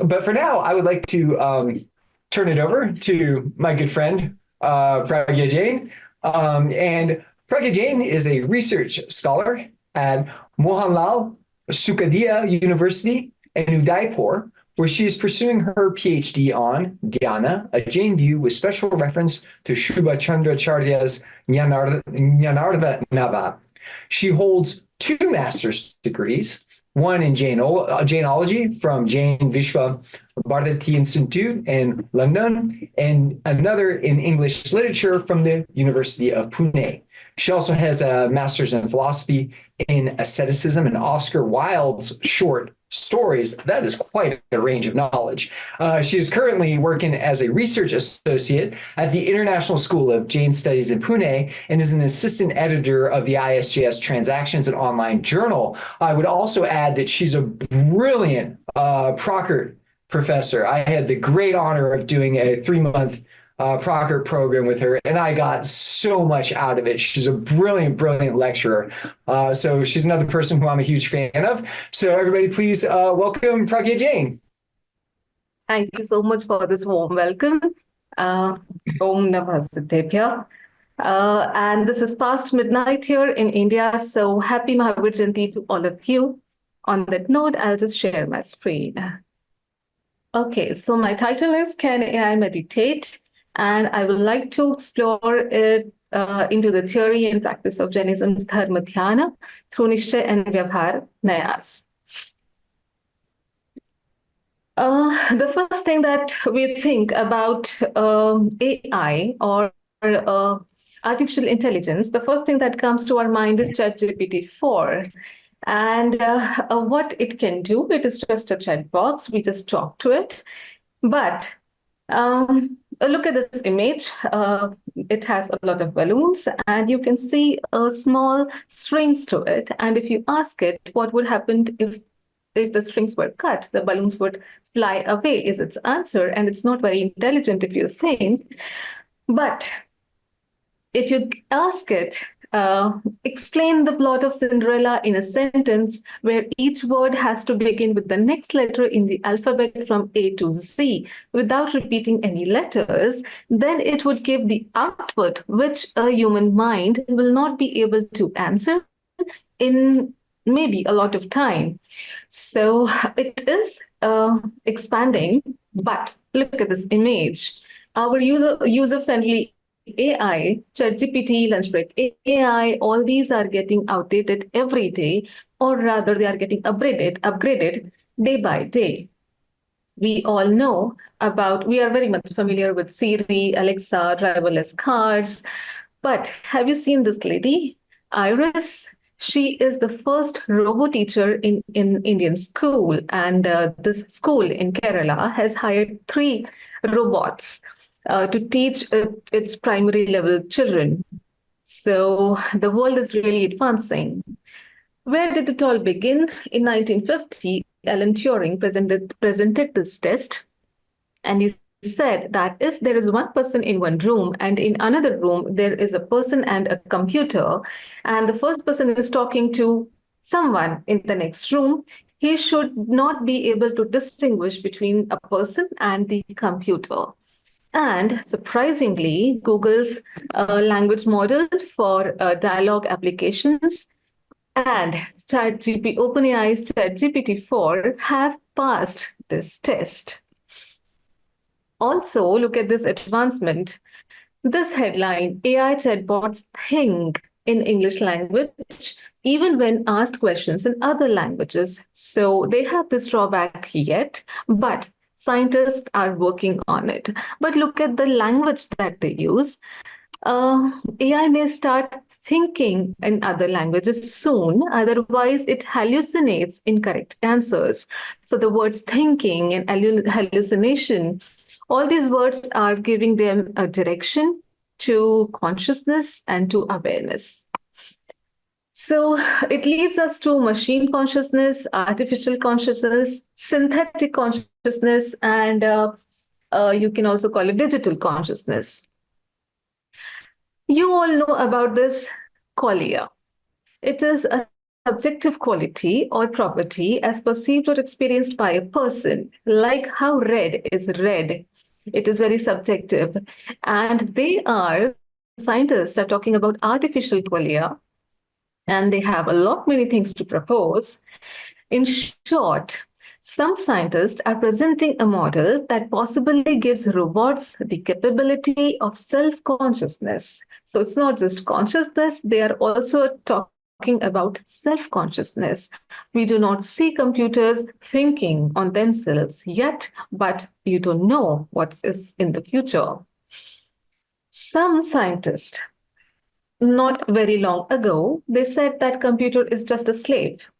But for now, I would like to turn it over to my good friend, Pragya Jain. And Pragya Jain is a research scholar at Mohanlal Sukadiya University in Udaipur, where she is pursuing her PhD on Dhyana, a Jain view with special reference to Shubha Chandracharya's Jnanardhanava. She holds two master's degrees, one in Jainology from Jain Vishwa Bharati Institute in London, and another in English literature from the University of Pune. She also has a master's in philosophy in asceticism and Oscar Wilde's short stories. That is quite a range of knowledge. She is currently working as a research associate at the International School of Jain Studies in Pune and is an assistant editor of the ISJS Transactions and Online Journal. I would also add that she's a brilliant Proctor professor. I had the great honor of doing a 3-month Proctor program with her, and I got so much out of it. She's a brilliant, brilliant lecturer. So she's another person who I'm a huge fan of. So everybody, please welcome Pragya Jain. Thank you so much for this warm welcome. Om Namah Siddhebhya. And this is past midnight here in India, so happy Mahavir Jayanti to all of you. On that note, I'll just share my screen. Okay, so my title is Can AI Meditate? And I would like to explore it into the theory and practice of Jainism's Dharma Dhyana through Nishchay and Vyavhar Nyas. The first thing that we think about AI or artificial intelligence, the first thing that comes to our mind is ChatGPT-4. And what it can do, it is just a chat box. We just talk to it. But look at this image. It has a lot of balloons, and you can see small strings to it. And if you ask it what would happen if the strings were cut, the balloons would fly away, is its answer. And it's not very intelligent if you think. But if you ask it, explain the plot of Cinderella in a sentence where each word has to begin with the next letter in the alphabet from A to Z without repeating any letters, then it would give the output which a human mind will not be able to answer in maybe a lot of time. So it is expanding, but look at this image. Our user-friendly AI, ChatGPT, Lunch Break AI, all these are getting outdated every day, or rather they are getting upgraded day by day. We all know we are very much familiar with Siri, Alexa, driverless cars. But have you seen this lady, Iris? She is the first robo teacher in Indian school. And this school in Kerala has hired 3 robots to teach its primary level children. So the world is really advancing. Where did it all begin? In 1950, Alan Turing presented this test, and he said that if there is one person in one room and in another room there is a person and a computer, and the first person is talking to someone in the next room, he should not be able to distinguish between a person and the computer. And surprisingly, Google's language model for dialogue applications and OpenAI's ChatGPT-4 have passed this test. Also, look at this advancement. This headline, AI chatbots think in English language, even when asked questions in other languages. So they have this drawback yet, but scientists are working on it. But look at the language that they use. AI may start thinking in other languages soon, otherwise it hallucinates incorrect answers. So the words thinking and hallucination, all these words are giving them a direction to consciousness and to awareness. So it leads us to machine consciousness, artificial consciousness, synthetic consciousness, and you can also call it digital consciousness. You all know about this qualia. It is a subjective quality or property as perceived or experienced by a person, like how red is red. It is very subjective. And scientists are talking about artificial qualia, and they have a lot many things to propose. In short, some scientists are presenting a model that possibly gives robots the capability of self-consciousness. So it's not just consciousness, they are also talking about self-consciousness. We do not see computers thinking on themselves yet, but you don't know what is in the future. Some scientists, not very long ago, they said that computer is just a slave.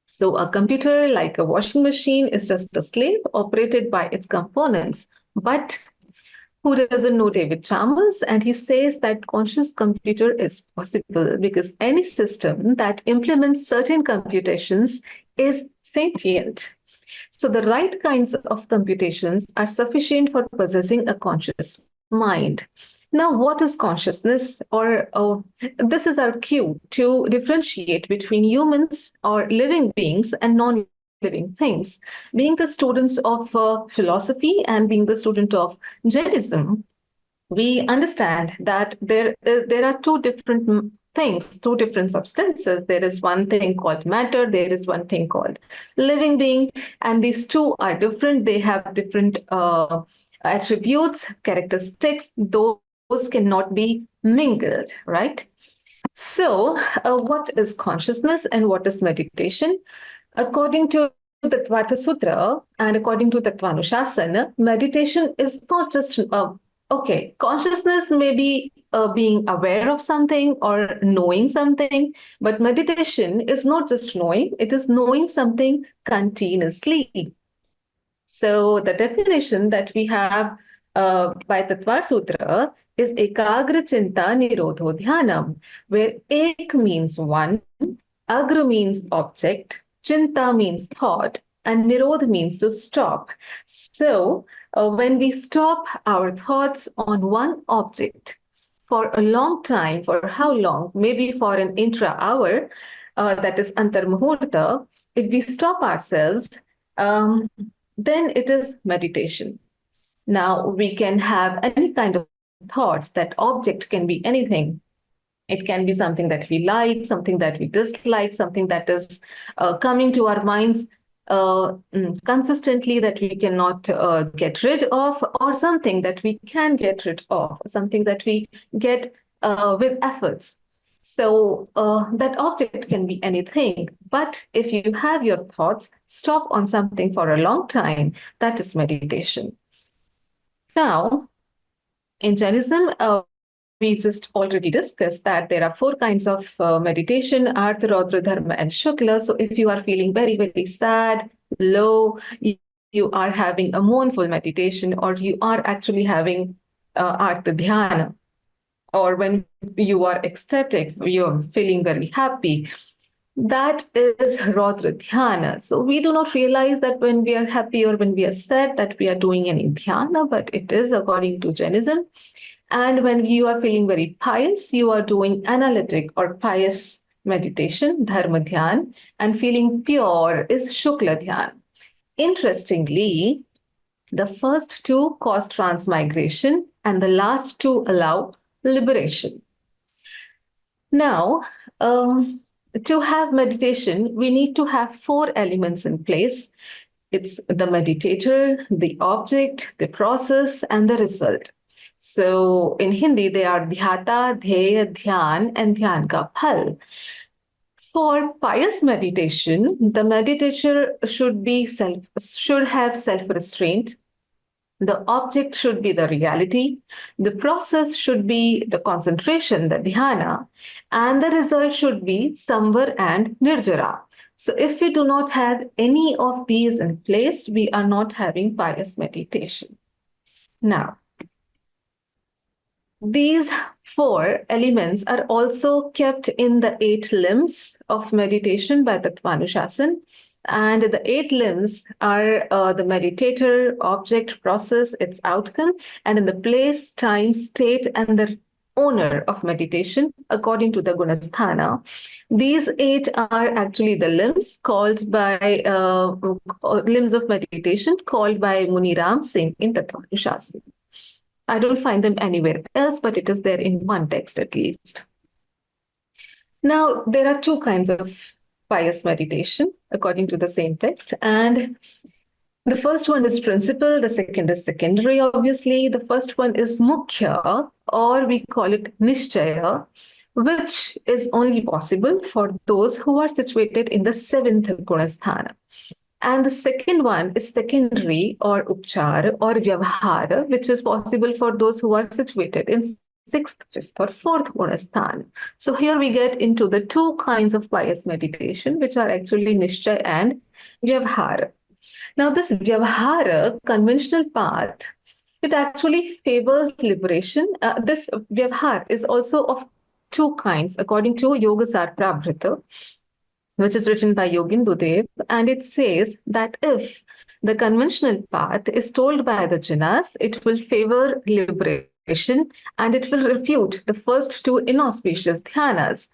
So a computer, like a washing machine, is just a slave operated by its components. But who doesn't know David Chalmers? And he says that conscious computer is possible because any system that implements certain computations is sentient. So the right kinds of computations are sufficient for possessing a conscious mind. Now, what is consciousness? This is our cue to differentiate between humans or living beings and non-living things. Being the students of philosophy and being the student of Jainism, we understand that there are two different things, two different substances. There is one thing called matter, there is one thing called living being, and these two are different. They have different attributes, characteristics. Those cannot be mingled, right? So, what is consciousness and what is meditation? According to the Dvarta Sutra and according to the Tvanushasana, meditation is not just okay. Consciousness may be being aware of something or knowing something, but meditation is not just knowing; it is knowing something continuously. So, the definition that we have by the Dvarta Sutra is ekagra chinta nirodho dhyanam, where ek means one, agra means object, chinta means thought, and nirodh means to stop. So when we stop our thoughts on one object for a long time, for how long? Maybe for an intra-hour, that is antar muhurta, if we stop ourselves, then it is meditation. Now, we can have any kind of thoughts. That object can be anything. It can be something that we like, something that we dislike, something that is coming to our minds consistently that we cannot get rid of, or something that we can get rid of, something that we get with efforts. So that object can be anything. But if you have your thoughts stop on something for a long time, that is meditation. Now, in Jainism, we just already discussed that there are four kinds of meditation, Artha, Raudra, Dharma, and Shukla. So if you are feeling very, very sad, low, you are having a mournful meditation, or you are actually having Artha Dhyana, or when you are ecstatic, you're feeling very happy, that is Raudra Dhyana. So we do not realize that when we are happy or when we are sad that we are doing any dhyana, but it is according to Jainism. And when you are feeling very pious, you are doing analytic or pious meditation, Dharma Dhyan, and feeling pure is Shukla Dhyan. Interestingly, the first two cause transmigration and the last two allow liberation. Now, to have meditation, we need to have four elements in place. It's the meditator, the object, the process, and the result. So in Hindi, they are dhyata, dhya, dhyan, and dhyan ka phal. For pious meditation, the meditator should have self-restraint. The object should be the reality. The process should be the concentration, the dhyana, and the result should be samvar and nirjara. So if we do not have any of these in place, we are not having pious meditation. Now, these four elements are also kept in the 8 limbs of meditation by the Tvanushasana. And the 8 limbs are the meditator, object, process, its outcome, and in the place, time, state, and the owner of meditation according to the Gunasthana. These 8 are actually the limbs called by limbs of meditation called by Muni Ram Singh in Tattva-shāstra. I don't find them anywhere else, but it is there in one text at least. Now, there are 2 kinds of pious meditation according to the same text, and the first one is principal, the second is secondary, obviously. The first one is mukhya, or we call it nishchaya, which is only possible for those who are situated in the 7th gunasthana. And the second one is secondary, or upchar, or vyavhara, which is possible for those who are situated in 6th, 5th, or 4th gunasthana. So here we get into the 2 kinds of pious meditation, which are actually nishchaya and vyavhara. Now, this vyavhara, conventional path, it actually favors liberation. This vyavhara is also of 2 kinds, according to Yoga-śāstra, which is written by Yoga-bindu, and it says that if the conventional path is told by the Jainas, it will favor liberation and it will refute the first 2 inauspicious dhyanas.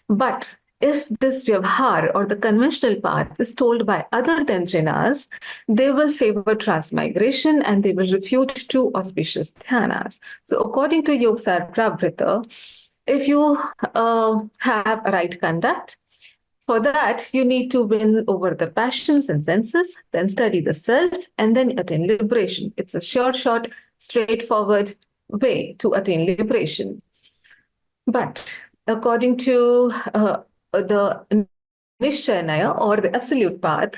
But if this vyavhar or the conventional path is told by other than Jainas, they will favor transmigration and they will refute 2 auspicious dhyanas. So according to Yoga-śāstra, if you have right conduct, for that, you need to win over the passions and senses, then study the self, and then attain liberation. It's a short, straightforward way to attain liberation. But according to the Nishchaya or the absolute path,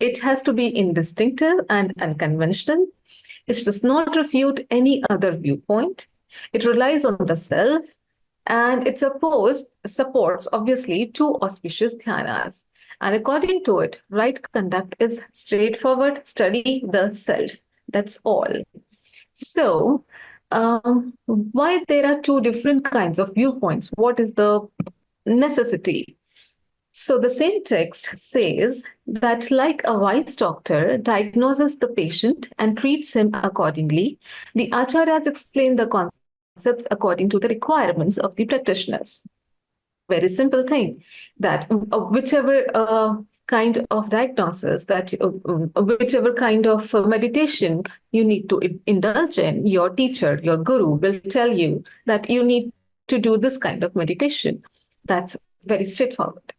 it has to be indistinctive and unconventional. It does not refute any other viewpoint. It relies on the self, and it supports obviously 2 auspicious dhyanas. And according to it, right conduct is straightforward, study the self. That's all. So, why there are 2 different kinds of viewpoints? What is the necessity? So the same text says that like a wise doctor diagnoses the patient and treats him accordingly, the acharyas explain the concepts according to the requirements of the practitioners. Very simple thing, that whichever kind of diagnosis, that whichever kind of meditation you need to indulge in, your teacher, your guru will tell you that you need to do this kind of meditation. That's very straightforward.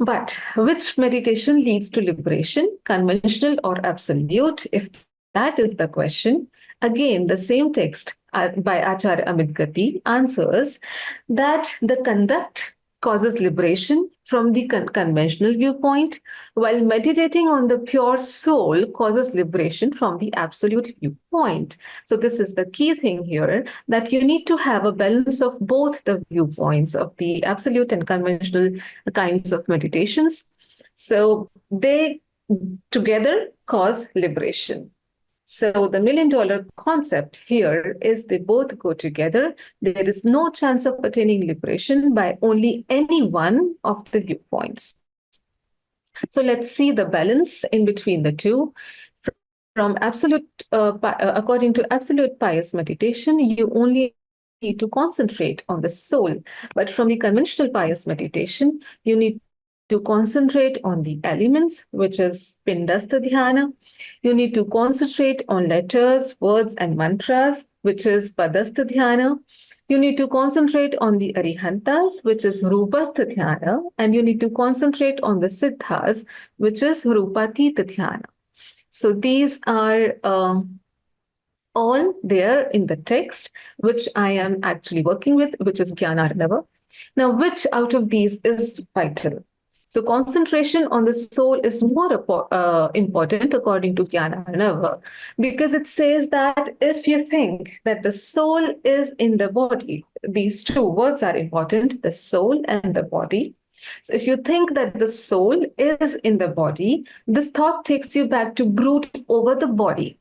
But which meditation leads to liberation, conventional or absolute? If that is the question, again, the same text by Acharya Amit Gati answers that the conduct causes liberation from the conventional viewpoint, while meditating on the pure soul causes liberation from the absolute viewpoint. So this is the key thing here, that you need to have a balance of both the viewpoints of the absolute and conventional kinds of meditations. So they together cause liberation. So the $1 million concept here is they both go together. There is no chance of attaining liberation by only any one of the viewpoints. So let's see the balance in between the 2. From absolute, according to absolute pious meditation, you only need to concentrate on the soul. But from the conventional pious meditation, you need to concentrate on the elements, which is pindastha dhyana. You need to concentrate on letters, words, and mantras, which is padastha dhyana. You need to concentrate on the Arihantas, which is rupastha dhyana. And you need to concentrate on the siddhas, which is rupatita dhyana. So these are all there in the text, which I am actually working with, which is Jnana-arnava. Now, which out of these is vital? So concentration on the soul is more important according to Jnana-arnava, because it says that if you think that the soul is in the body, these 2 words are important, the soul and the body. So if you think that the soul is in the body, this thought takes you back to brood over the body.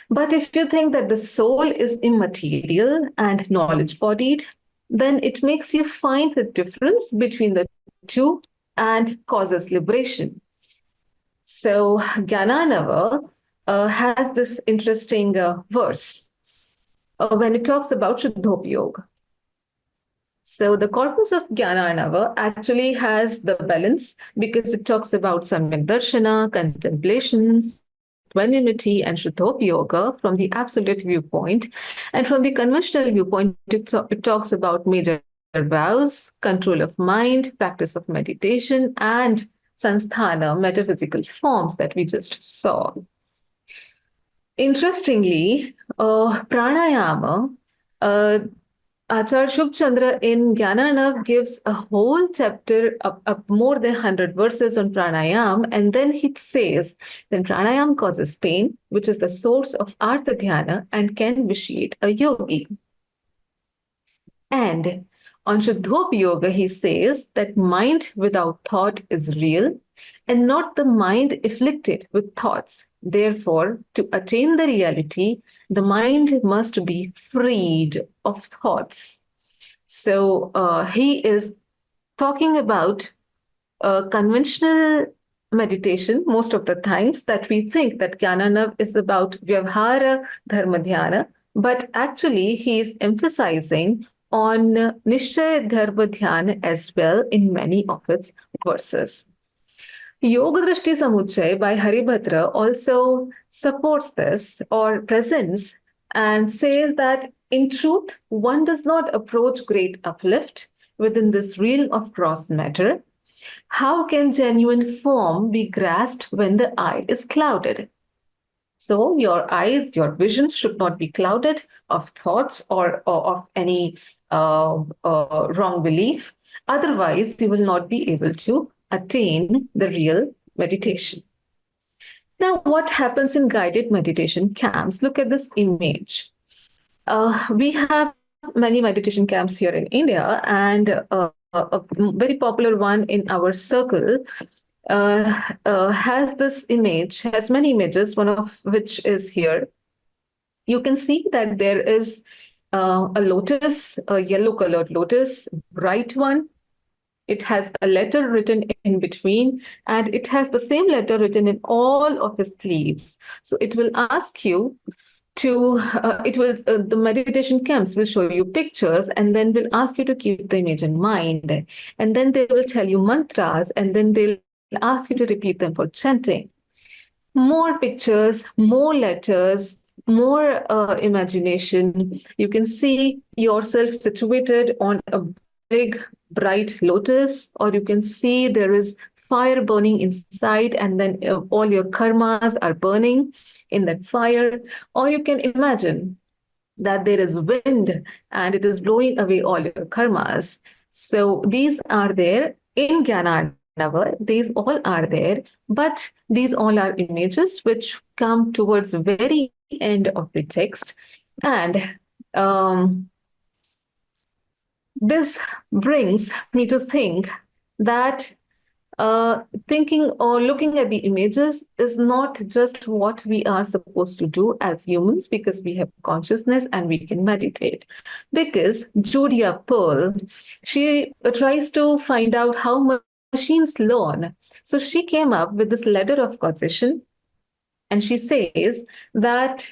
But if you think that the soul is immaterial and knowledge-bodied, then it makes you find the difference between the 2 and causes liberation. So Jnana-arnava has this interesting verse. when it talks about Shuddhopayoga. So the corpus of Jnana actually has the balance because it talks about Samyak Darshana, contemplations, equanimity, and Shuddhopayoga from the absolute viewpoint. And from the conventional viewpoint, it talks about major vows, control of mind, practice of meditation, and Sansthana, metaphysical forms that we just saw. Interestingly, pranayama, Acharya Shubh Chandra in Jnana gives a whole chapter of more than 100 verses on pranayam, and then he says, then pranayam causes pain, which is the source of artha dhyana and can vitiate a yogi. And on Shuddhopayoga, he says that mind without thought is real and not the mind afflicted with thoughts. Therefore, to attain the reality, the mind must be freed of thoughts. So he is talking about conventional meditation most of the times that we think that Jnana is about Vyavhara Dharma Dhyana, but actually he is emphasizing on Nishchaya Dharma Dhyana as well in many of its verses. Yoga-dṛṣṭi-samuccaya by Haribhadra also supports this or presents and says that in truth, one does not approach great uplift within this realm of gross matter. How can genuine form be grasped when the eye is clouded? So your eyes, your vision should not be clouded of thoughts or of any wrong belief. Otherwise, you will not be able to attain the real meditation. Now, what happens in guided meditation camps? Look at this image. We have many meditation camps here in India, and a very popular one in our circle has this image, has many images, one of which is here. You can see that there is a lotus, a yellow-colored lotus, bright one. It has a letter written in between, and it has the same letter written in all of its leaves. So it will ask you to, the meditation camps will show you pictures and then will ask you to keep the image in mind. And then they will tell you mantras, and then they'll ask you to repeat them for chanting. More pictures, more letters, more imagination. You can see yourself situated on a big, bright lotus, or you can see there is fire burning inside, and then all your karmas are burning in that fire. Or you can imagine that there is wind and it is blowing away all your karmas. So these are there in Jnana. These all are there, but these all are images which come towards the very end of the text. And this brings me to think that thinking or looking at the images is not just what we are supposed to do as humans, because we have consciousness and we can meditate. Because Julia Pearl, she tries to find out how machines learn. So she came up with this ladder of causation, and she says that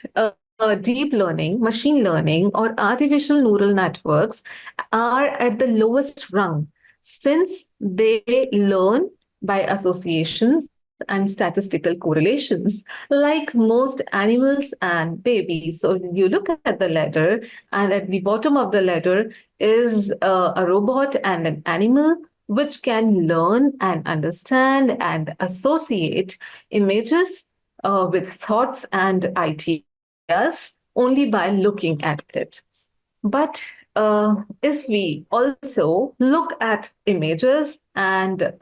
deep learning, machine learning, or artificial neural networks are at the lowest rung, since they learn by associations and statistical correlations like most animals and babies. So you look at the ladder, and at the bottom of the ladder is a robot and an animal which can learn and understand and associate images with thoughts and ideas only by looking at it. But if we also look at images and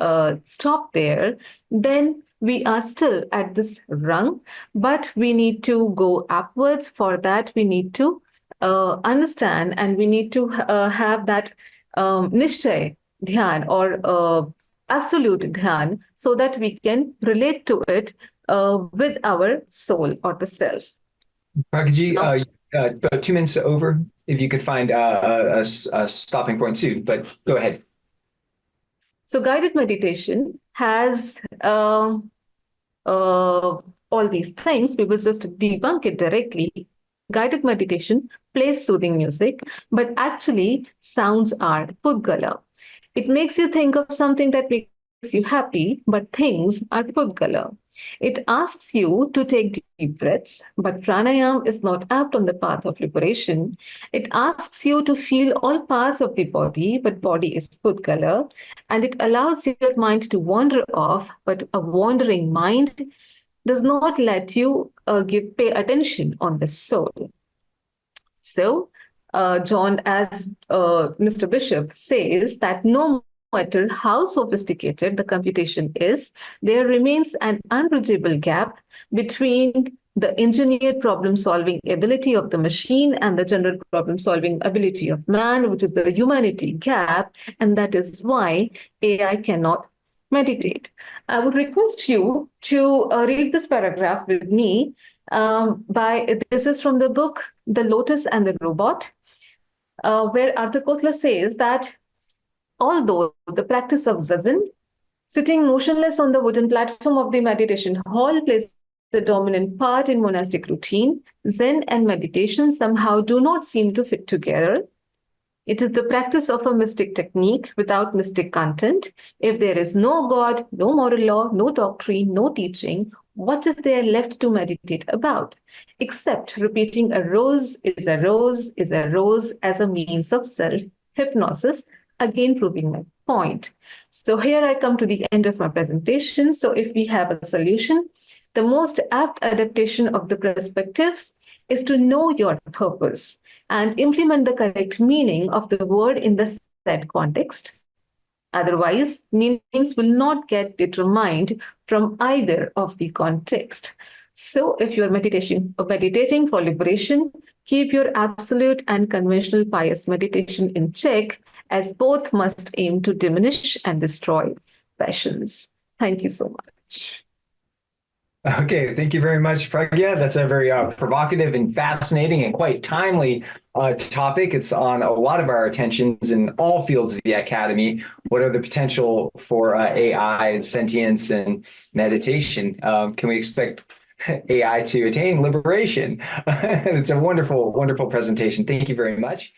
stop there, then we are still at this rung, but we need to go upwards. For that, we need to understand, and we need to have that nishchay dhyan or absolute dhyan, so that we can relate to it with our soul or the self. Prakaji, about 2 minutes over. If you could find a stopping point soon, but go ahead. So guided meditation has all these things. We will just debunk it directly. guided meditation plays soothing music, but actually sounds are pudgala. It makes you think of something that makes you happy, but things are pudgala. It asks you to take deep breaths, but pranayam is not apt on the path of liberation. It asks you to feel all parts of the body, but body is pudgala. And it allows your mind to wander off, but a wandering mind does not let you pay attention on the soul. So, John, as Mr. Bishop says, that no matter how sophisticated the computation is, there remains an unbridgeable gap between the engineered problem-solving ability of the machine and the general problem-solving ability of man, which is the humanity gap, and that is why AI cannot meditate. I would request you to read this paragraph with me. This is from the book The Lotus and the Robot, where Arthur Koestler says that although the practice of zazen, sitting motionless on the wooden platform of the meditation hall, plays a dominant part in monastic routine, Zen and meditation somehow do not seem to fit together. It is the practice of a mystic technique without mystic content. If there is no God, no moral law, no doctrine, no teaching, what is there left to meditate about? Except repeating a rose is a rose is a rose as a means of self-hypnosis, again proving my point. So here I come to the end of my presentation. So if we have a solution, the most apt adaptation of the perspectives is to know your purpose and implement the correct meaning of the word in the said context. Otherwise, meanings will not get determined from either of the context. So if you're meditating for liberation, keep your absolute and conventional pious meditation in check, as both must aim to diminish and destroy passions. Thank you so much. Okay, thank you very much, Pragya. That's a very provocative and fascinating and quite timely topic. It's on a lot of our attentions in all fields of the academy. What are the potential for AI, sentience, and meditation? Can we expect AI to attain liberation? It's a wonderful, wonderful presentation. Thank you very much.